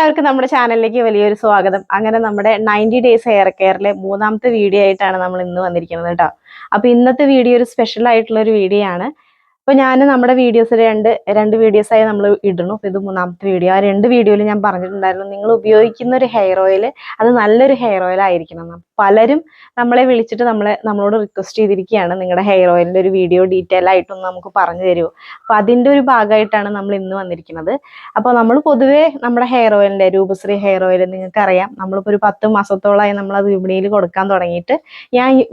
എല്ലാവർക്കും നമ്മുടെ ചാനലിലേക്ക് വലിയൊരു സ്വാഗതം. അങ്ങനെ നമ്മുടെ 90 ഡേയ്സ് ഹെയർ കെയറിലെ മൂന്നാമത്തെ വീഡിയോ ആയിട്ടാണ് നമ്മൾ ഇന്ന് വന്നിരിക്കുന്നത് കേട്ടോ. അപ്പൊ ഇന്നത്തെ വീഡിയോ ഒരു സ്പെഷ്യൽ ആയിട്ടുള്ള ഒരു വീഡിയോ ആണ്. അപ്പോൾ ഞാൻ നമ്മുടെ വീഡിയോസ് രണ്ട് വീഡിയോസായി നമ്മൾ ഇടുന്നു. അപ്പോൾ ഇത് മൂന്നാമത്തെ വീഡിയോ. ആ രണ്ട് വീഡിയോയിൽ ഞാൻ പറഞ്ഞിട്ടുണ്ടായിരുന്നു നിങ്ങൾ ഉപയോഗിക്കുന്ന ഒരു ഹെയർ ഓയിൽ അത് നല്ലൊരു ഹെയർ ഓയിൽ ആയിരിക്കണം എന്ന്. പലരും നമ്മളെ വിളിച്ചിട്ട് നമ്മളോട് റിക്വസ്റ്റ് ചെയ്തിരിക്കുകയാണ് നിങ്ങളുടെ ഹെയർ ഓയിലിൻ്റെ ഒരു വീഡിയോ ഡീറ്റെയിൽ ആയിട്ടൊന്ന് നമുക്ക് പറഞ്ഞു തരുമോ. അപ്പോൾ അതിൻ്റെ ഒരു ഭാഗമായിട്ടാണ് നമ്മൾ ഇന്ന് വന്നിരിക്കുന്നത്. അപ്പോൾ നമ്മൾ പൊതുവേ നമ്മുടെ ഹെയർ ഓയിലിൻ്റെ രൂപശ്രീ ഹെയർ ഓയിൽ നിങ്ങൾക്കറിയാം, നമ്മളിപ്പോൾ ഒരു 10 മാസത്തോളമായി നമ്മളത് വിപണിയിൽ കൊടുക്കാൻ തുടങ്ങിയിട്ട്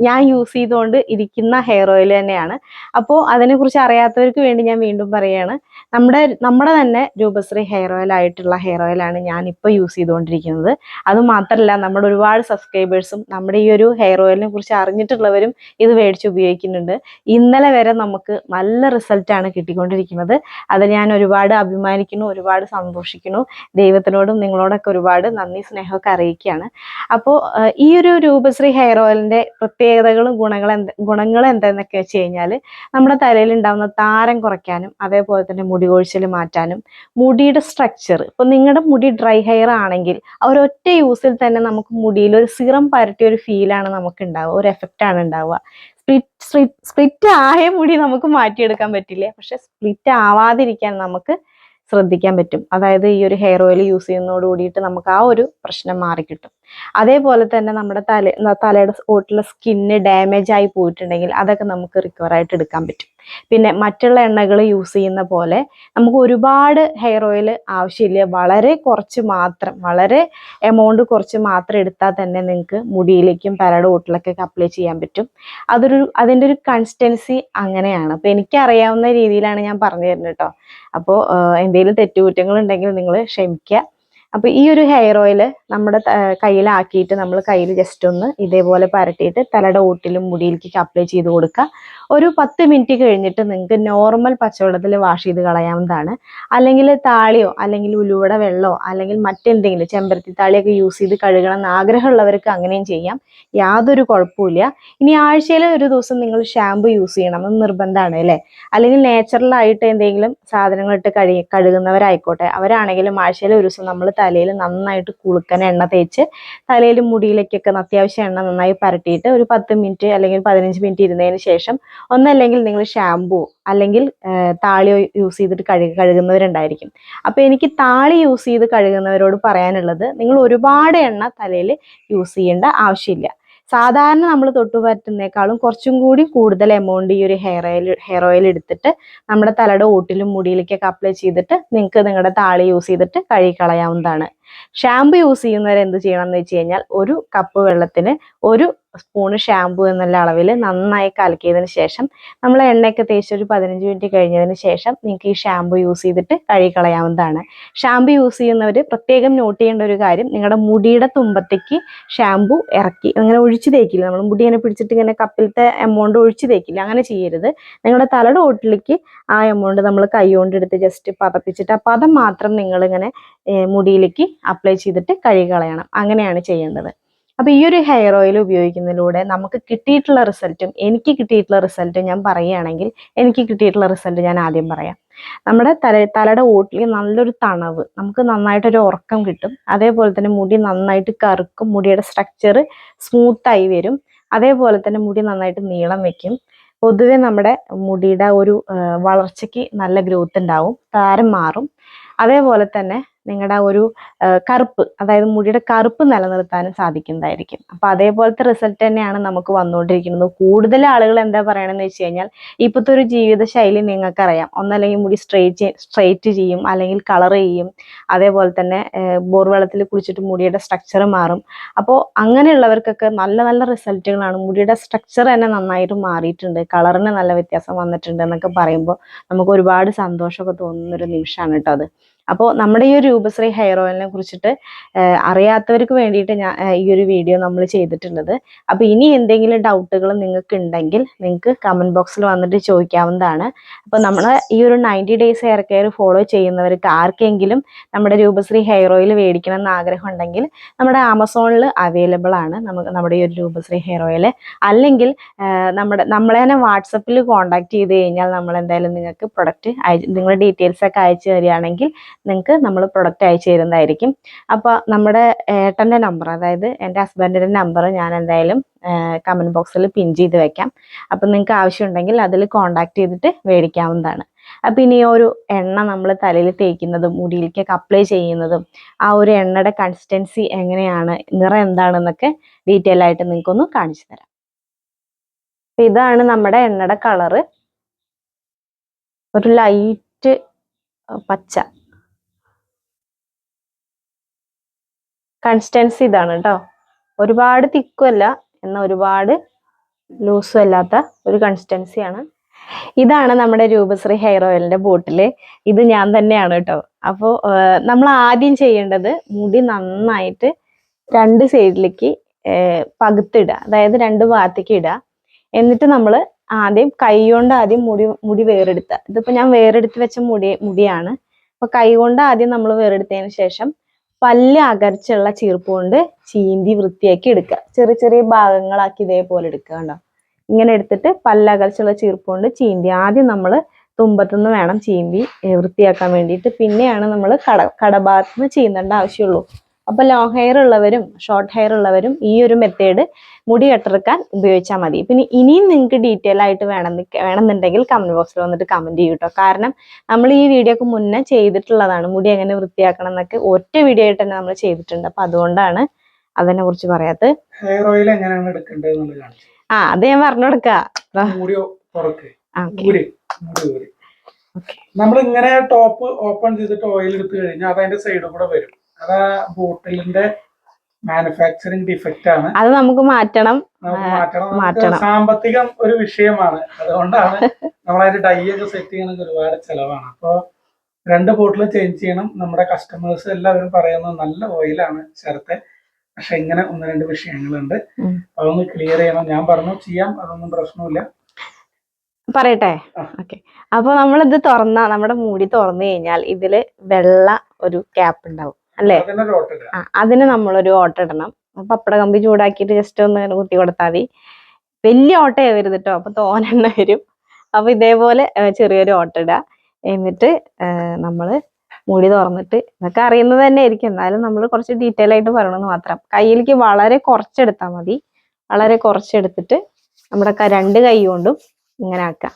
ഞാൻ യൂസ് ചെയ്തുകൊണ്ട് ഇരിക്കുന്ന ഹെയർ ഓയിൽ തന്നെയാണ്. അപ്പോൾ അതിനെക്കുറിച്ച് അറിയാത്തവർക്ക് വേണ്ടി ഞാൻ വീണ്ടും പറയുകയാണ്, നമ്മുടെ തന്നെ രൂപശ്രീ ഹെയർ ഓയിൽ ആയിട്ടുള്ള ഹെയർ ഓയിലാണ് ഞാനിപ്പോൾ യൂസ് ചെയ്തുകൊണ്ടിരിക്കുന്നത്. അതുമാത്രമല്ല നമ്മുടെ ഒരുപാട് സബ്സ്ക്രൈബേഴ്സും നമ്മുടെ ഈ ഒരു ഹെയർ ഓയിലിനെ കുറിച്ച് അറിഞ്ഞിട്ടുള്ളവരും ഇത് മേടിച്ച് ഉപയോഗിക്കുന്നുണ്ട്. ഇന്നലെ വരെ നമുക്ക് നല്ല റിസൾട്ടാണ് കിട്ടിക്കൊണ്ടിരിക്കുന്നത്. അത് ഞാൻ ഒരുപാട് അഭിമാനിക്കുന്നു, ഒരുപാട് സന്തോഷിക്കുന്നു. ദൈവത്തിനോടും നിങ്ങളോടൊക്കെ ഒരുപാട് നന്ദി സ്നേഹമൊക്കെ അറിയിക്കുകയാണ്. അപ്പോൾ ഈ ഒരു രൂപശ്രീ ഹെയർ ഓയിലിൻ്റെ പ്രത്യേകതകളും ഗുണങ്ങളും എന്താണെന്നൊക്കെ വെച്ച് കഴിഞ്ഞാൽ നമ്മുടെ തലയിൽ ഉണ്ടാകുന്ന താരം കുറയ്ക്കാനും അതേപോലെ തന്നെ മുടി കൊഴിച്ചിൽ മാറ്റാനും മുടിയുടെ സ്ട്രക്ചർ, ഇപ്പോൾ നിങ്ങളുടെ മുടി ഡ്രൈ ഹെയർ ആണെങ്കിൽ ഒരൊറ്റ യൂസിൽ തന്നെ നമുക്ക് മുടിയിൽ ഒരു സിറം പരട്ടിയ ഒരു ഫീലാണ് നമുക്ക് ഉണ്ടാവുക, ഒരു എഫക്റ്റാണ് ഉണ്ടാവുക. സ്പ്ലിറ്റ് ആയ മുടി നമുക്ക് മാറ്റിയെടുക്കാൻ പറ്റില്ല, പക്ഷെ സ്പ്ലിറ്റ് ആവാതിരിക്കാൻ നമുക്ക് ശ്രദ്ധിക്കാൻ പറ്റും. അതായത് ഈ ഒരു ഹെയർ ഓയിൽ യൂസ് ചെയ്യുന്നതോട് കൂടിയിട്ട് നമുക്ക് ആ ഒരു പ്രശ്നം മാറിക്കിട്ടും. അതേപോലെ തന്നെ നമ്മുടെ തലയുടെ ഓട്ടിലെ സ്കിന്ന് ഡാമേജ് ആയി പോയിട്ടുണ്ടെങ്കിൽ അതൊക്കെ നമുക്ക് റിക്കവർ ആയിട്ട് എടുക്കാൻ പറ്റും. പിന്നെ മറ്റുള്ള എണ്ണകൾ യൂസ് ചെയ്യുന്ന പോലെ നമുക്ക് ഒരുപാട് ഹെയർ ഓയിൽ ആവശ്യമില്ല, വളരെ എമൗണ്ട് കുറച്ച് മാത്രം എടുത്താൽ തന്നെ നിങ്ങൾക്ക് മുടിയിലേക്കും തലയുടെ ഓട്ടിലൊക്കെ അപ്ലൈ ചെയ്യാൻ പറ്റും. അതിൻ്റെ ഒരു കൺസിസ്റ്റൻസി അങ്ങനെയാണ്. അപ്പോൾ എനിക്കറിയാവുന്ന രീതിയിലാണ് ഞാൻ പറഞ്ഞു തരുന്നത് കേട്ടോ. അപ്പോൾ എന്തെങ്കിലും തെറ്റുകുറ്റങ്ങൾ ഉണ്ടെങ്കിൽ നിങ്ങൾ ക്ഷമിക്കുക. അപ്പോൾ ഈ ഒരു ഹെയർ ഓയിൽ നമ്മുടെ കയ്യിലാക്കിയിട്ട് നമ്മൾ കയ്യിൽ ജസ്റ്റ് ഒന്ന് ഇതേപോലെ പരട്ടിയിട്ട് തലയുടെ ഓട്ടിലും മുടിയിലേക്ക് അപ്ലൈ ചെയ്ത് കൊടുക്കുക. ഒരു 10 മിനിറ്റ് കഴിഞ്ഞിട്ട് നിങ്ങൾക്ക് നോർമൽ പച്ചവെള്ളത്തിൽ വാഷ് ചെയ്ത് കളയാവുന്നതാണ്. അല്ലെങ്കിൽ താളിയോ അല്ലെങ്കിൽ ഉലുവയുടെ വെള്ളമോ അല്ലെങ്കിൽ മറ്റെന്തെങ്കിലും ചെമ്പരത്തി താളിയൊക്കെ യൂസ് ചെയ്ത് കഴുകണം എന്ന് ആഗ്രഹമുള്ളവർക്ക് അങ്ങനെയും ചെയ്യാം, യാതൊരു കുഴപ്പമില്ല. ഇനി ആഴ്ചയിൽ ഒരു ദിവസം നിങ്ങൾ ഷാമ്പു യൂസ് ചെയ്യണം എന്ന് നിർബന്ധമാണ് അല്ലേ. അല്ലെങ്കിൽ നാച്ചുറലായിട്ട് എന്തെങ്കിലും സാധനങ്ങളിട്ട് കഴുകുന്നവരായിക്കോട്ടെ, അവരാണെങ്കിലും ആഴ്ചയിൽ ഒരു ദിവസം നമ്മൾ തലയിൽ നന്നായിട്ട് കുളുക്കൻ എണ്ണ തേച്ച് തലയിലും മുടിയിലേക്കൊക്കെ അത്യാവശ്യം എണ്ണ നന്നായി പരട്ടിയിട്ട് ഒരു 10 മിനിറ്റ് അല്ലെങ്കിൽ 15 മിനിറ്റ് ഇരുന്നതിന് ശേഷം ഒന്നല്ലെങ്കിൽ നിങ്ങൾ ഷാമ്പൂ അല്ലെങ്കിൽ താളിയോ യൂസ് ചെയ്തിട്ട് കഴുകുന്നവരുണ്ടായിരിക്കും. അപ്പോൾ എനിക്ക് താളി യൂസ് ചെയ്ത് കഴുകുന്നവരോട് പറയാനുള്ളത്, നിങ്ങൾ ഒരുപാട് എണ്ണ തലയിൽ യൂസ് ചെയ്യേണ്ട ആവശ്യമില്ല. സാധാരണ നമ്മൾ തൊട്ടുപറ്റുന്നേക്കാളും കുറച്ചും കൂടി കൂടുതൽ എമൗണ്ട് ഈ ഒരു ഹെയർ ഓയിൽ എടുത്തിട്ട് നമ്മുടെ തലയുടെ ഓട്ടിലും മുടിയിലേക്കൊക്കെ അപ്ലൈ ചെയ്തിട്ട് നിങ്ങൾക്ക് നിങ്ങളുടെ താളി യൂസ് ചെയ്തിട്ട് കഴുകിക്കളയാവുന്നതാണ്. ഷാമ്പു യൂസ് ചെയ്യുന്നവർ എന്ത് ചെയ്യണം എന്ന് വെച്ച് കഴിഞ്ഞാൽ ഒരു കപ്പ് വെള്ളത്തിന് 1 സ്പൂണ് ഷാമ്പു എന്നുള്ള അളവിൽ നന്നായി കലക്കിയതിന് ശേഷം നമ്മൾ എണ്ണയൊക്കെ തേച്ച് ഒരു 15 മിനിറ്റ് കഴിഞ്ഞതിന് ശേഷം നിങ്ങൾക്ക് ഈ ഷാമ്പു യൂസ് ചെയ്തിട്ട് കഴുകിക്കളയാവുന്നതാണ്. ഷാമ്പു യൂസ് ചെയ്യുന്നവർ പ്രത്യേകം നോട്ട് ചെയ്യേണ്ട ഒരു കാര്യം, നിങ്ങളുടെ മുടിയുടെ തുമ്പത്തേക്ക് ഷാമ്പു ഇറക്കി അങ്ങനെ ഒഴിച്ചു തേക്കില്ല. നമ്മൾ മുടി ഇങ്ങനെ പിടിച്ചിട്ട് ഇങ്ങനെ കപ്പിലത്തെ എമൗണ്ട് ഒഴിച്ചു തേക്കില്ല, അങ്ങനെ ചെയ്യരുത്. നിങ്ങളുടെ തലയുടെ ഓട്ടിലേക്ക് ആ എമൗണ്ട് നമ്മൾ കൈ കൊണ്ടെടുത്ത് ജസ്റ്റ് പതപ്പിച്ചിട്ട് ആ പദം മാത്രം നിങ്ങളിങ്ങനെ മുടിയിലേക്ക് അപ്ലൈ ചെയ്തിട്ട് കഴുകിക്കളയണം. അങ്ങനെയാണ് ചെയ്യേണ്ടത്. അപ്പോൾ ഈ ഒരു ഹെയർ ഓയിൽ ഉപയോഗിക്കുന്നതിലൂടെ നമുക്ക് കിട്ടിയിട്ടുള്ള റിസൾട്ടും എനിക്ക് കിട്ടിയിട്ടുള്ള റിസൾട്ടും ഞാൻ പറയുകയാണെങ്കിൽ, എനിക്ക് കിട്ടിയിട്ടുള്ള റിസൾട്ട് ഞാൻ ആദ്യം പറയാം. നമ്മുടെ തലയുടെ ഓട്ടിൽ നല്ലൊരു തണവ്, നമുക്ക് നന്നായിട്ടൊരു ഉറക്കം കിട്ടും. അതേപോലെ തന്നെ മുടി നന്നായിട്ട് കറുക്കും, മുടിയുടെ സ്ട്രക്ചർ സ്മൂത്തായി വരും. അതേപോലെ തന്നെ മുടി നന്നായിട്ട് നീളം വെക്കും. പൊതുവെ നമ്മുടെ മുടിയുടെ ഒരു വളർച്ചയ്ക്ക് നല്ല ഗ്രോത്ത് ഉണ്ടാവും, താരം മാറും. അതേപോലെ തന്നെ നിങ്ങളുടെ ഒരു കറുപ്പ്, അതായത് മുടിയുടെ കറുപ്പ് നിലനിർത്താനും സാധിക്കുന്നതായിരിക്കും. അപ്പോൾ അതേപോലത്തെ റിസൾട്ട് തന്നെയാണ് നമുക്ക് വന്നുകൊണ്ടിരിക്കുന്നത്. കൂടുതൽ ആളുകൾ എന്താ പറയണമെന്ന് വെച്ച് കഴിഞ്ഞാൽ, ഇപ്പോഴത്തെ ഒരു ജീവിതശൈലി നിങ്ങൾക്കറിയാം, ഒന്നല്ലെങ്കിൽ മുടി സ്ട്രെയിറ്റ് ചെയ്യും, അല്ലെങ്കിൽ കളർ ചെയ്യും. അതേപോലെ തന്നെ ബോർവെള്ളത്തിൽ കുളിച്ചിട്ട് മുടിയുടെ സ്ട്രക്ചർ മാറും. അപ്പോൾ അങ്ങനെയുള്ളവർക്കൊക്കെ നല്ല നല്ല റിസൾട്ടുകളാണ്. മുടിയുടെ സ്ട്രക്ചർ തന്നെ നന്നായിട്ട് മാറിയിട്ടുണ്ട്, കളറിന് നല്ല വ്യത്യാസം വന്നിട്ടുണ്ട് എന്നൊക്കെ പറയുമ്പോൾ നമുക്ക് ഒരുപാട് സന്തോഷമൊക്കെ തോന്നുന്നൊരു നിമിഷമാണ് കേട്ടോ അത്. അപ്പോൾ നമ്മുടെ ഈ ഒരു രൂപശ്രീ ഹെയർ ഓയിലിനെ കുറിച്ചിട്ട് അറിയാത്തവർക്ക് വേണ്ടിയിട്ട് ഞാൻ ഈ ഒരു വീഡിയോ നമ്മൾ ചെയ്തിട്ടുള്ളത്. അപ്പോൾ ഇനി എന്തെങ്കിലും ഡൗട്ടുകൾ നിങ്ങൾക്ക് ഉണ്ടെങ്കിൽ നിങ്ങൾക്ക് കമൻറ്റ് ബോക്സിൽ വന്നിട്ട് ചോദിക്കാവുന്നതാണ്. അപ്പോൾ നമ്മൾ ഈ ഒരു 90 ഡേയ്സ് ഹെയർ കെയർ ഫോളോ ചെയ്യുന്നവർക്ക് ആർക്കെങ്കിലും നമ്മുടെ രൂപശ്രീ ഹെയർ ഓയിൽ മേടിക്കണം എന്ന് ആഗ്രഹം ഉണ്ടെങ്കിൽ നമ്മുടെ ആമസോണിൽ അവൈലബിൾ ആണ് നമ്മുടെ ഈ ഒരു രൂപശ്രീ ഹെയർ ഓയിൽ. അല്ലെങ്കിൽ നമ്മളെ തന്നെ വാട്സപ്പിൽ കോൺടാക്ട് ചെയ്ത് കഴിഞ്ഞാൽ നമ്മൾ എന്തായാലും നിങ്ങൾക്ക് പ്രൊഡക്റ്റ് നിങ്ങളുടെ ഡീറ്റെയിൽസ് ഒക്കെ അയച്ചു തരികയാണെങ്കിൽ നിങ്ങൾക്ക് നമ്മൾ പ്രൊഡക്റ്റ് അയച്ചു തരുന്നതായിരിക്കും. അപ്പോൾ നമ്മുടെ ഏട്ടൻ്റെ നമ്പർ, അതായത് എൻ്റെ ഹസ്ബൻഡിൻ്റെ നമ്പർ ഞാൻ എന്തായാലും കമൻറ്റ് ബോക്സിൽ പിൻ ചെയ്ത് വെക്കാം. അപ്പം നിങ്ങൾക്ക് ആവശ്യമുണ്ടെങ്കിൽ അതിൽ കോൺടാക്ട് ചെയ്തിട്ട് മേടിക്കാവുന്നതാണ്. അപ്പം ഇനി ഒരു എണ്ണ നമ്മൾ തലയിൽ തേക്കുന്നതും മുടിയിലേക്കൊക്കെ അപ്ലൈ ചെയ്യുന്നതും ആ ഒരു എണ്ണയുടെ കൺസിസ്റ്റൻസി എങ്ങനെയാണ്, നിറം എന്താണെന്നൊക്കെ ഡീറ്റെയിൽ ആയിട്ട് നിങ്ങൾക്കൊന്ന് കാണിച്ചു തരാം. ഇതാണ് നമ്മുടെ എണ്ണയുടെ കളറ്, ഒരു ലൈറ്റ് പച്ച. കൺസിസ്റ്റൻസി ഇതാണ് കേട്ടോ. ഒരുപാട് തിക്കും അല്ല, എന്നാൽ ഒരുപാട് ലൂസും അല്ലാത്ത ഒരു കൺസിസ്റ്റൻസിയാണ്. ഇതാണ് നമ്മുടെ രൂപശ്രീ ഹെയർ ഓയിലിന്റെ ബോട്ടിൽ. ഇത് ഞാൻ തന്നെയാണ് കേട്ടോ. അപ്പോൾ നമ്മൾ ആദ്യം ചെയ്യേണ്ടത് മുടി നന്നായിട്ട് 2 സൈഡിലേക്ക് പകുത്തിടുക, അതായത് 2 ഭാഗത്തേക്ക് ഇടുക. എന്നിട്ട് നമ്മൾ ആദ്യം കൈ കൊണ്ട് ആദ്യം മുടി വേറെടുക്കുക. ഇതിപ്പോൾ ഞാൻ വേറെടുത്ത് വെച്ച മുടിയാണ്. അപ്പോൾ കൈ കൊണ്ട് ആദ്യം നമ്മൾ വേറെടുത്തതിന് ശേഷം പല്ല് അകർച്ചുള്ള ചീർപ്പ് കൊണ്ട് ചീന്തി വൃത്തിയാക്കി എടുക്കുക. ചെറിയ ചെറിയ ഭാഗങ്ങളാക്കി ഇതേപോലെ എടുക്കുക. കണ്ടോ, ഇങ്ങനെ എടുത്തിട്ട് പല്ലകർച്ചുള്ള ചീർപ്പ് കൊണ്ട് ചീന്തി. ആദ്യം നമ്മൾ തുമ്പത്തുനിന്ന് വേണം ചീന്തി വൃത്തിയാക്കാൻ വേണ്ടിയിട്ട്. പിന്നെയാണ് നമ്മൾ കടഭാഗത്ത് നിന്ന് ചീന്തേണ്ട ആവശ്യമുള്ളൂ. അപ്പോൾ ലോങ് ഹെയർ ഉള്ളവരും ഷോർട്ട് ഹെയർ ഉള്ളവരും ഈ ഒരു മെത്തേഡ് മുടി കെട്ടിറക്കാൻ ഉപയോഗിച്ചാൽ മതി. പിന്നെ ഇനിയും നിങ്ങൾക്ക് ഡീറ്റെയിൽ ആയിട്ട് വേണമെന്നുണ്ടെങ്കിൽ കമന്റ് ബോക്സിൽ വന്നിട്ട് കമന്റ് ചെയ്യും കേട്ടോ. കാരണം നമ്മൾ ഈ വീഡിയോക്ക് മുന്നേ ചെയ്തിട്ടുള്ളതാണ്, മുടി എങ്ങനെ വൃത്തിയാക്കണം എന്നൊക്കെ ഒറ്റ വീഡിയോ ആയിട്ട് തന്നെ നമ്മൾ ചെയ്തിട്ടുണ്ട്. അപ്പൊ അതുകൊണ്ടാണ് അതിനെ കുറിച്ച് പറയാത്തത്. ഹെയർ ഓയിൽ എങ്ങനെയാണ് എടുക്കേണ്ടത് അത് ഞാൻ പറഞ്ഞു കൊടുക്കാം. നമ്മൾ ഇങ്ങനെ ടോപ്പ് ഓപ്പൺ ചെയ്തിട്ട് ഓയിൽ എടുത്തു കഴിഞ്ഞാൽ അത് അതിന്റെ സൈഡിൽ കൂടെ വരും. അത് ബോട്ടിലിന്റെ മാനുഫാക്ചറിങ് ഡിഫക്റ്റ് ആണ്. അത് നമുക്ക് മാറ്റണം. സാമ്പത്തികം ഒരു വിഷയമാണ്. അതുകൊണ്ടാണ് നമ്മളതിന്റെ ഡൈ ഒക്കെ സെറ്റ് ചെയ്യുന്നത് ഒരുപാട് ചെലവാണ്. അപ്പൊ 2 ബോട്ടിൽ ചേഞ്ച് ചെയ്യണം. നമ്മുടെ കസ്റ്റമേഴ്സ് എല്ലാവരും പറയുന്നത് നല്ല ഓയിലാണ് ശരത്തെ, പക്ഷെ ഇങ്ങനെ 1-2 വിഷയങ്ങളുണ്ട്. അതൊന്ന് ക്ലിയർ ചെയ്യണം. ഞാൻ പറഞ്ഞു ചെയ്യാം, അതൊന്നും പ്രശ്നമില്ല. പറയട്ടെ? ഓക്കെ. അപ്പൊ നമ്മളിത് നമ്മുടെ മുടി തുറന്നു കഴിഞ്ഞാൽ ഇതില് വെള്ള ഒരു ക്യാപ്പ് ഉണ്ടാവും അല്ലേ? അതിന് നമ്മളൊരു ഓട്ട ഇടണം. പപ്പട കമ്പി ചൂടാക്കിയിട്ട് ജസ്റ്റ് ഒന്ന് കുത്തി കൊടുത്താൽ മതി. വലിയ ഓട്ടയെ വരും കേട്ടോ, അപ്പൊ തോനെണ്ണ വരും. അപ്പൊ ഇതേപോലെ ചെറിയൊരു ഓട്ട ഇടുക. എന്നിട്ട് നമ്മള് മുടി തുറന്നിട്ട്, ഇതൊക്കെ അറിയുന്നത് തന്നെ ആയിരിക്കും, എന്നാലും നമ്മൾ കുറച്ച് ഡീറ്റെയിൽ ആയിട്ട് പറയണമെന്ന് മാത്രം. കയ്യിലേക്ക് വളരെ കുറച്ചെടുത്താൽ മതി. വളരെ കുറച്ചെടുത്തിട്ട് നമ്മുടെ 2 കൈ കൊണ്ടും ഇങ്ങനെ ആക്കാം.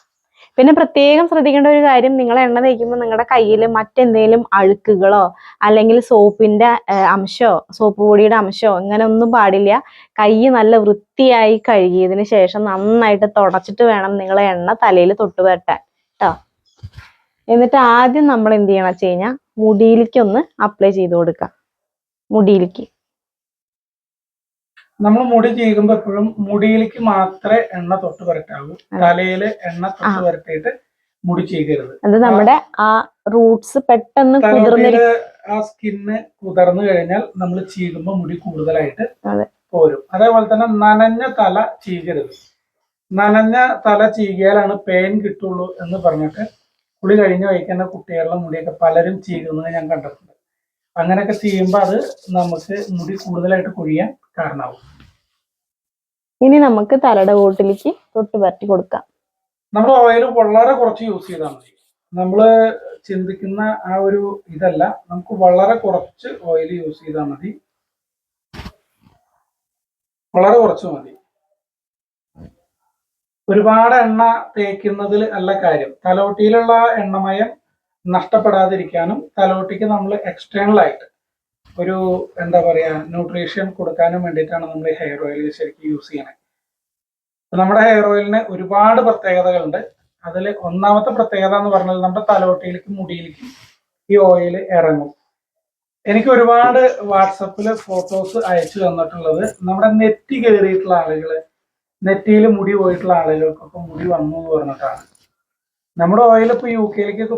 പിന്നെ പ്രത്യേകം ശ്രദ്ധിക്കേണ്ട ഒരു കാര്യം, നിങ്ങൾ എണ്ണ തേക്കുമ്പോൾ നിങ്ങളുടെ കയ്യിൽ മറ്റെന്തെങ്കിലും അഴുക്കുകളോ അല്ലെങ്കിൽ സോപ്പിന്റെ അംശമോ സോപ്പ് പൊടിയുടെ അംശമോ ഇങ്ങനെ ഒന്നും പാടില്ല. കൈ നല്ല വൃത്തിയായി കഴുകിയതിന് ശേഷം നന്നായിട്ട് തുടച്ചിട്ട് വേണം നിങ്ങൾ എണ്ണ തലയിൽ തൊട്ട് വരട്ടാൻ കേട്ടോ. എന്നിട്ട് ആദ്യം നമ്മൾ എന്ത് ചെയ്യണം വെച്ച് കഴിഞ്ഞാൽ മുടിയിലേക്ക് ഒന്ന് അപ്ലൈ ചെയ്ത് കൊടുക്കുക. മുടിയിലേക്ക് നമ്മൾ മുടി ചെയ്യുമ്പോൾ എപ്പോഴും മുടിയിലേക്ക് മാത്രമേ എണ്ണ തൊട്ട് വരട്ടാവൂ. തലയില് എണ്ണ തൊട്ട് വരട്ടിയിട്ട് മുടി ചെയ്യരുത്. അത് നമ്മുടെ ആ റൂട്ട്സ് പെട്ടെന്ന് ആ സ്കിന്ന് കുതിർന്നു കഴിഞ്ഞാൽ നമ്മൾ ചീകുമ്പോൾ മുടി കൂടുതലായിട്ട് പോരും. അതേപോലെ തന്നെ നനഞ്ഞ തല ചീകരുത്. നനഞ്ഞ തല ചീകിയാലാണ് പെയിൻ കിട്ടുള്ളൂ എന്ന് പറഞ്ഞിട്ട് കുളി കഴിഞ്ഞ് വയ്ക്കുന്ന കുട്ടികളുടെ മുടിയൊക്കെ പലരും ചീകുന്നത് ഞാൻ കണ്ടിട്ടുണ്ട്. അങ്ങനെയൊക്കെ ചെയ്യുമ്പോൾ അത് നമുക്ക് മുടി കൂടുതലായിട്ട് കൊഴിയാൻ കാരണമാവും. ഇനി നമുക്ക് തലയുടെ കൂട്ടിലേക്ക് തൊട്ട് പരട്ടി കൊടുക്കാം. നമ്മൾ ഓയിൽ വളരെ കുറച്ച് യൂസ് ചെയ്താൽ മതി. നമ്മള് ചിന്തിക്കുന്ന ആ ഒരു ഇതല്ല, നമുക്ക് വളരെ കുറച്ച് ഓയിൽ യൂസ് ചെയ്താൽ മതി. വളരെ കുറച്ച് മതി. ഒരുപാട് എണ്ണ തേക്കുന്നതിൽ അല്ല കാര്യം. തലോട്ടിയിലുള്ള എണ്ണമയം നഷ്ടപ്പെടാതിരിക്കാനും തലോട്ടിക്ക് നമ്മൾ എക്സ്റ്റേണൽ ആയിട്ട് ഒരു എന്താ പറയാ ന്യൂട്രീഷൻ കൊടുക്കാനും വേണ്ടിയിട്ടാണ് നമ്മൾ ഈ ഹെയർ ഓയിൽ ശരിക്കും യൂസ് ചെയ്യണത്. നമ്മുടെ ഹെയർ ഓയിലിന് ഒരുപാട് പ്രത്യേകതകളുണ്ട്. അതിൽ ഒന്നാമത്തെ പ്രത്യേകത എന്ന് പറഞ്ഞാൽ നമ്മുടെ തലോട്ടിയിലേക്കും മുടിയിലേക്കും ഈ ഓയിൽ ഇറങ്ങും. എനിക്ക് ഒരുപാട് വാട്സപ്പിൽ ഫോട്ടോസ് അയച്ചു തന്നിട്ടുള്ളത് നമ്മുടെ നെറ്റി കയറിയിട്ടുള്ള ആളുകൾ, നെറ്റിയിൽ മുടി പോയിട്ടുള്ള ആളുകൾക്കൊക്കെ മുടി വന്നു എന്ന് പറഞ്ഞിട്ടാണ്. നമ്മുടെ ഓയിൽ ഇപ്പോൾ യു കെയിലേക്കൊക്കെ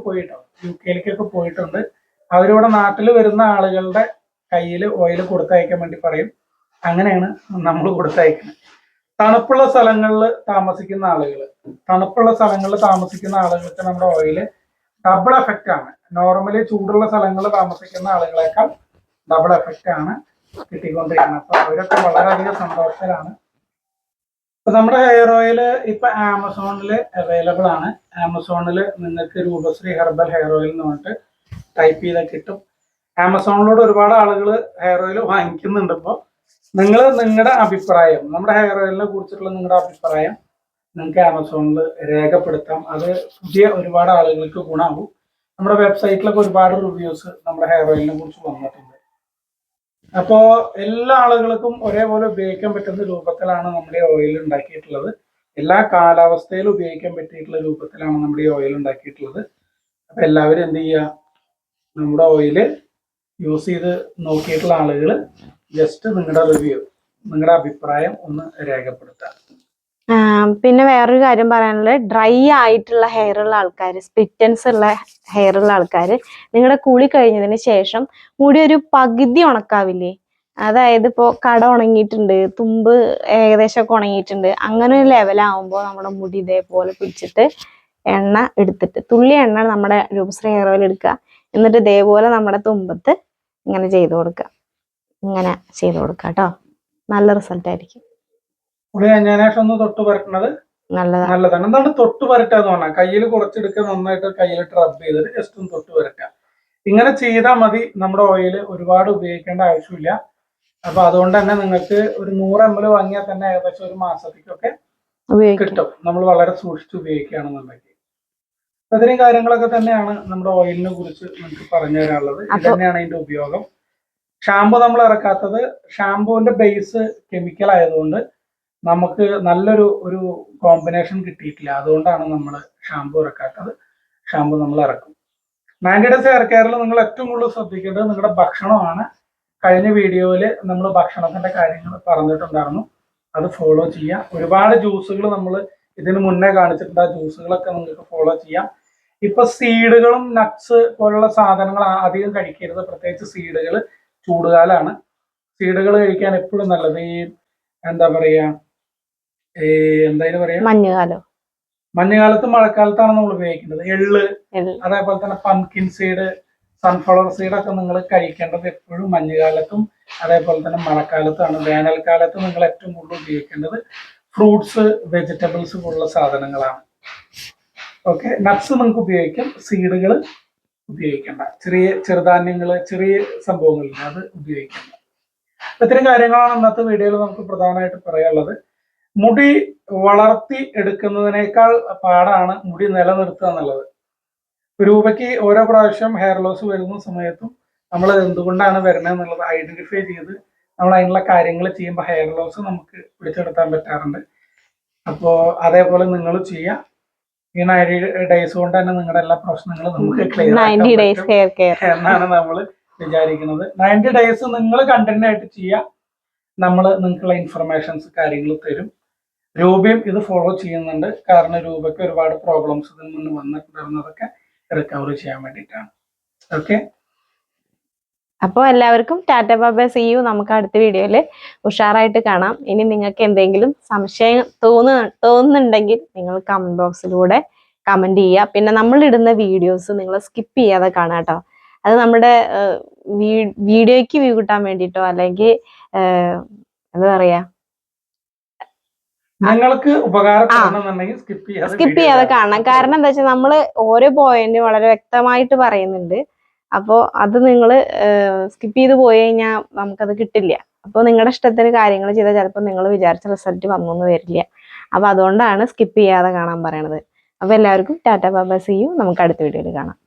പോയിട്ടുണ്ട്. അവരിവിടെ നാട്ടിൽ വരുന്ന ആളുകളുടെ കയ്യിൽ ഓയിൽ കൊടുത്തയക്കാൻ വേണ്ടി പറയും. അങ്ങനെയാണ് നമ്മൾ കൊടുത്തയക്കുന്നത്. തണുപ്പുള്ള സ്ഥലങ്ങളിൽ താമസിക്കുന്ന ആളുകൾക്ക് നമ്മുടെ ഓയില് ഡബിൾ എഫക്റ്റ് ആണ്. നോർമലി ചൂടുള്ള സ്ഥലങ്ങളിൽ താമസിക്കുന്ന ആളുകളെക്കാൾ ഡബിൾ എഫക്റ്റ് ആണ് കിട്ടിക്കൊണ്ടിരിക്കുന്നത്. അപ്പൊ അവരൊക്കെ വളരെയധികം സന്തോഷത്തിലാണ്. ഇപ്പൊ നമ്മുടെ ഹെയർ ഓയില് ഇപ്പൊ ആമസോണിൽ അവൈലബിൾ ആണ്. ആമസോണിൽ നിങ്ങൾക്ക് രൂപശ്രീ ഹെർബൽ ഹെയർ ഓയിൽ എന്ന് പറഞ്ഞിട്ട് ടൈപ്പ് ചെയ്താൽ കിട്ടും. ആമസോണിലൂടെ ഒരുപാട് ആളുകൾ ഹെയർ ഓയിൽ വാങ്ങിക്കുന്നുണ്ട്. ഇപ്പോൾ നിങ്ങൾ നിങ്ങളുടെ അഭിപ്രായം, നമ്മുടെ ഹെയർ ഓയിലിനെ കുറിച്ചിട്ടുള്ള നിങ്ങളുടെ അഭിപ്രായം നിങ്ങൾക്ക് ആമസോണിൽ രേഖപ്പെടുത്താം. അത് പുതിയ ഒരുപാട് ആളുകൾക്ക് ഗുണമാകും. നമ്മുടെ വെബ്സൈറ്റിലൊക്കെ ഒരുപാട് റിവ്യൂസ് നമ്മുടെ ഹെയർ ഓയിലിനെ കുറിച്ച് വന്നിട്ടുണ്ട്. അപ്പോ എല്ലാ ആളുകൾക്കും ഒരേപോലെ ഉപയോഗിക്കാൻ പറ്റുന്ന രൂപത്തിലാണ് നമ്മുടെ ഓയിൽ ഉണ്ടാക്കിയിട്ടുള്ളത്. എല്ലാ കാലാവസ്ഥയിലും ഉപയോഗിക്കാൻ പറ്റിയിട്ടുള്ള രൂപത്തിലാണ് നമ്മുടെ ഈ ഓയിൽ ഉണ്ടാക്കിയിട്ടുള്ളത്. അപ്പൊ എല്ലാവരും എന്ത് ചെയ്യുക, നമ്മുടെ ഓയില് യൂസ് ചെയ്ത് നോക്കിയിട്ടുള്ള ആളുകൾ ജസ്റ്റ് നിങ്ങളുടെ റിവ്യൂ, നിങ്ങളുടെ അഭിപ്രായം ഒന്ന് രേഖപ്പെടുത്തുക. പിന്നെ വേറൊരു കാര്യം പറയാനുള്ളത്, ഡ്രൈ ആയിട്ടുള്ള ഹെയർ ഉള്ള ആൾക്കാർ, സ്പ്ലിറ്റൻസ് ഉള്ള ഹെയർ ഉള്ള ആൾക്കാർ, നിങ്ങളുടെ കുളി കഴിഞ്ഞതിന് ശേഷം മുടി ഒരു പകുതി ഉണക്കാവില്ലേ, അതായത് ഇപ്പോൾ കട ഉണങ്ങിയിട്ടുണ്ട്, തുമ്പ് ഏകദേശം ഒക്കെ ഉണങ്ങിയിട്ടുണ്ട്, അങ്ങനെ ഒരു ലെവലാവുമ്പോൾ നമ്മുടെ മുടി ഇതേപോലെ പിടിച്ചിട്ട് എണ്ണ എടുത്തിട്ട്, തുള്ളി എണ്ണ നമ്മുടെ രൂപശ്രീ ഹെയർ ഓയിൽ എടുക്കുക, എന്നിട്ട് ഇതേപോലെ നമ്മുടെ തുമ്പത്ത് ഇങ്ങനെ ചെയ്ത് കൊടുക്കുക, ഇങ്ങനെ ചെയ്ത് കൊടുക്കുക കേട്ടോ. നല്ല റിസൾട്ട് ആയിരിക്കും. കുളി കഴിഞ്ഞതിന് ശേഷം ഒന്ന് തൊട്ട് പരട്ടുന്നത് നല്ലതാണ്. എന്താണ് തൊട്ട് പരട്ടാന്ന് പറഞ്ഞാൽ, കയ്യിൽ കുറച്ചെടുക്കുക, നന്നായിട്ട് കയ്യിലിട്ട് റബ്ബ് ചെയ്തിട്ട് ജസ്റ്റ് ഒന്ന് തൊട്ട് പരട്ടുക. ഇങ്ങനെ ചെയ്താൽ മതി. നമ്മുടെ ഓയിൽ ഒരുപാട് ഉപയോഗിക്കേണ്ട ആവശ്യമില്ല. അപ്പൊ അതുകൊണ്ട് തന്നെ നിങ്ങൾക്ക് ഒരു 100 ml വാങ്ങിയാൽ തന്നെ ഏകദേശം ഒരു മാസത്തേക്കൊക്കെ കിട്ടും, നമ്മൾ വളരെ സൂക്ഷിച്ച് ഉപയോഗിക്കുകയാണെന്നുണ്ടെങ്കിൽ. അത്രയും കാര്യങ്ങളൊക്കെ തന്നെയാണ് നമ്മുടെ ഓയിലിനെ കുറിച്ച് നമുക്ക് പറഞ്ഞു തരാനുള്ളത്. ഇത് തന്നെയാണ് അതിന്റെ ഉപയോഗം. ഷാമ്പു നമ്മൾ ഇറക്കാത്തത്, ഷാമ്പുവിന്റെ ബേസ് കെമിക്കൽ ആയതുകൊണ്ട് നമുക്ക് നല്ലൊരു കോമ്പിനേഷൻ കിട്ടിയിട്ടില്ല. അതുകൊണ്ടാണ് നമ്മൾ ഷാമ്പു ഇറക്കാത്തത്. ഷാമ്പു നമ്മൾ ഇറക്കും. 90 days ഹെയർ കെയറിൽ നിങ്ങൾ ഏറ്റവും കൂടുതൽ ശ്രദ്ധിക്കേണ്ടത് നിങ്ങളുടെ ഭക്ഷണമാണ്. കഴിഞ്ഞ വീഡിയോയിൽ നമ്മൾ ഭക്ഷണത്തിന്റെ കാര്യങ്ങൾ പറഞ്ഞിട്ടുണ്ടായിരുന്നു, അത് ഫോളോ ചെയ്യാം. ഒരുപാട് ജ്യൂസുകൾ നമ്മൾ ഇതിന് മുന്നേ കാണിച്ചിട്ടുണ്ട്, ആ ജ്യൂസുകളൊക്കെ നിങ്ങൾക്ക് ഫോളോ ചെയ്യാം. ഇപ്പൊ സീഡുകളും നട്ട്സ് പോലുള്ള സാധനങ്ങൾ അധികം കഴിക്കരുത്, പ്രത്യേകിച്ച് സീഡുകൾ. ചൂടുകാലാണ് സീഡുകൾ കഴിക്കാൻ എപ്പോഴും നല്ലത്. ഈ എന്താ പറയാ, എന്തായാലും പറയാ, മഞ്ഞുകാലത്തും മഴക്കാലത്താണ് നമ്മൾ ഉപയോഗിക്കേണ്ടത്. എള്ള്, അതേപോലെ തന്നെ പംകിൻ സീഡ്, സൺഫ്ലവർ സീഡൊക്കെ നിങ്ങൾ കഴിക്കേണ്ടത് എപ്പോഴും മഞ്ഞുകാലത്തും അതേപോലെ തന്നെ മഴക്കാലത്താണ്. വേനൽക്കാലത്ത് നിങ്ങൾ ഏറ്റവും കൂടുതൽ ഉപയോഗിക്കേണ്ടത് ഫ്രൂട്ട്സ്, വെജിറ്റബിൾസ് പോലുള്ള സാധനങ്ങളാണ്. ഓക്കെ, നട്ട്സ് നിങ്ങൾക്ക് ഉപയോഗിക്കാം, സീഡുകൾ ഉപയോഗിക്കേണ്ട. ചെറുധാന്യങ്ങൾ, ചെറിയ സംഭവങ്ങളില്ല, അത് ഉപയോഗിക്കേണ്ട. ഇത്തരം കാര്യങ്ങളാണ് ഇന്നത്തെ വീഡിയോയിൽ നമുക്ക് പ്രധാനമായിട്ട് പറയാനുള്ളത്. മുടി വളർത്തി എടുക്കുന്നതിനേക്കാൾ പാടാണ് മുടി നിലനിർത്തുക എന്നുള്ളത്. രൂപയ്ക്ക് ഓരോ പ്രാവശ്യം ഹെയർ ലോസ് വരുന്ന സമയത്തും നമ്മൾ എന്തുകൊണ്ടാണ് വരുന്നത് എന്നുള്ളത് ഐഡന്റിഫൈ ചെയ്ത് നമ്മൾ അതിനുള്ള കാര്യങ്ങൾ ചെയ്യുമ്പോൾ ഹെയർ ലോസ് നമുക്ക് പിടിച്ചെടുക്കാൻ പറ്റാറുണ്ട്. അപ്പോൾ അതേപോലെ നിങ്ങൾ ചെയ്യുക. ഈ 90 days കൊണ്ട് തന്നെ നിങ്ങളുടെ എല്ലാ പ്രശ്നങ്ങളും നമുക്ക് ക്ലിയർ എന്നാണ് നമ്മൾ വിചാരിക്കുന്നത്. 90 days നിങ്ങൾ കണ്ടിന്യൂ ആയിട്ട് ചെയ്യുക. നമ്മൾ നിങ്ങൾക്കുള്ള ഇൻഫർമേഷൻസ് കാര്യങ്ങൾ തരും. രൂപയും ഇത് ഫോളോ ചെയ്യുന്നുണ്ട്, കാരണം രൂപയ്ക്ക് ഒരുപാട് പ്രോബ്ലംസ് ഇതിൽ നിന്ന് വന്നിട്ടുണ്ടായിരുന്നതൊക്കെ റിക്കവർ ചെയ്യാൻ വേണ്ടിയിട്ടാണ്. ഓക്കെ, അപ്പോൾ എല്ലാവർക്കും ടാറ്റ ബൈ സീ യു. നമുക്ക് അടുത്ത വീഡിയോയിൽ ഉഷാറായിട്ട് കാണാം. ഇനി നിങ്ങൾക്ക് എന്തെങ്കിലും സംശയം തോന്നുന്നുണ്ടെങ്കിൽ നിങ്ങൾ കമന്റ് ബോക്സിലൂടെ കമന്റ് ചെയ്യുക. പിന്നെ നമ്മൾ ഇടുന്ന വീഡിയോസ് നിങ്ങൾ സ്കിപ്പ് ചെയ്യാതെ കാണാം കേട്ടോ. അത് നമ്മുടെ വീഡിയോയ്ക്ക് വ്യൂ കിട്ടാൻ വേണ്ടിയിട്ടോ അല്ലെങ്കിൽ എന്താ പറയാ, നിങ്ങൾക്ക് ഉപകാരപ്പെടുന്നുണ്ടെങ്കിൽ സ്കിപ്പ് ചെയ്യാതെ കാണണം. കാരണം എന്താ വെച്ചാൽ നമ്മൾ ഓരോ പോയിന്റ് വളരെ വ്യക്തമായിട്ട് പറയുന്നുണ്ട്. അപ്പോൾ അത് നിങ്ങൾ സ്കിപ്പ് ചെയ്ത് പോയി കഴിഞ്ഞാൽ നമുക്കത് കിട്ടില്ല. അപ്പോൾ നിങ്ങളുടെ ഇഷ്ടത്തിന് കാര്യങ്ങൾ ചെയ്താൽ ചിലപ്പോൾ നിങ്ങൾ വിചാരിച്ച റിസൾട്ട് വന്നൊന്നും വരില്ല. അപ്പോൾ അതുകൊണ്ടാണ് സ്കിപ്പ് ചെയ്യാതെ കാണാൻ പറയണത്. അപ്പോൾ എല്ലാവർക്കും ടാറ്റ ബൈ സീ യു. നമുക്ക് അടുത്ത വീഡിയോയിൽ കാണാം.